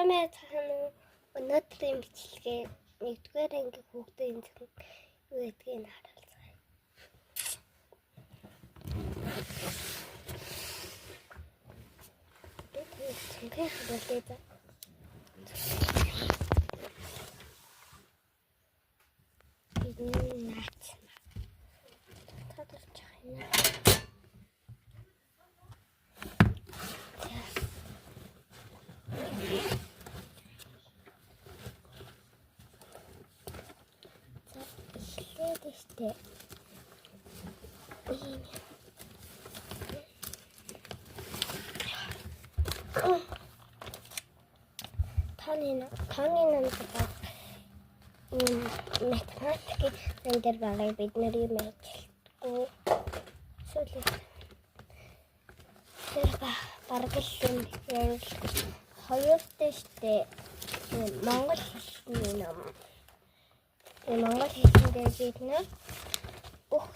Намайг цаана өнөөдрийн бичлэгээ 1-р анги хүүхдийн зөв юу гэдгийг харуулцгаая. Цэнхээ харуулъя за. Энэ наац. Татарч байна. Ихлээдтэй. Таны намайг математикийн зан дээр байгаа бид нар юм ажилтгүй сүлээ тэр баргалын хоёр дэштэй Монгол хэлний ном. Монгол хэлээр бид нар бүх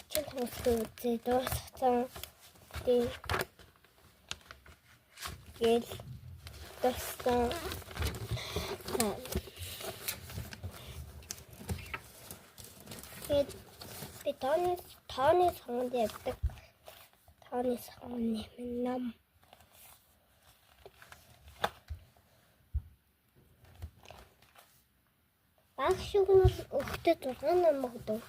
35 үзээ дуусгасан гэл дууссан. Би тооны сонгонд явдаг. Тооны сонгоны ном. Баг шүгнэл өгтөд 6 ном өгдөг.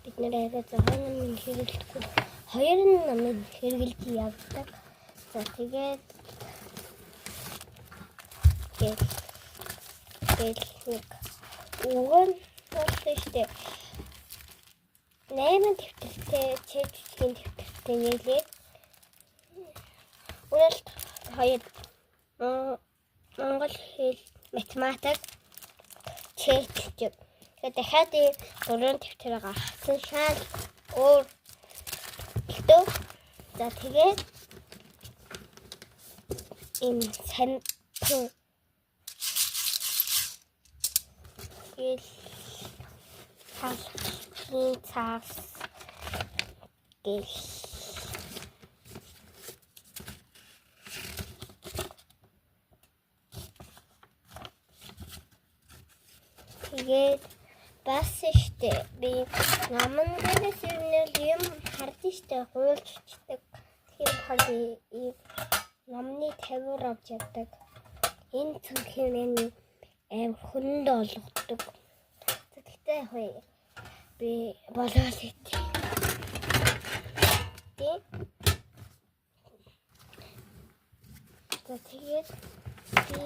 Бид нэр арай 6 ном хэрэглэхгүй. 2 ном хэрэглэж явдаг. За тэгээд нэг уган болчихтэй. 8 дэвтэртэй чэжгийн дэвтэртэй нэлээд үрэлт 2 Монгол хэл математик чэжтэй. Тэгээд дахиад 3 дэвтэр гаргасан шал өөр гэлтөө. За тэгээд энэ санхүү халахын цаас гэл тэгээд бас штэ би наман дээрээс юм харж штэ хуульчдаг тийм хали намны тавиур авч явдаг. Энэ цэнхийн хүнд олгодог. Тэгтээ хөөе би болоод итээ. Тэгээд би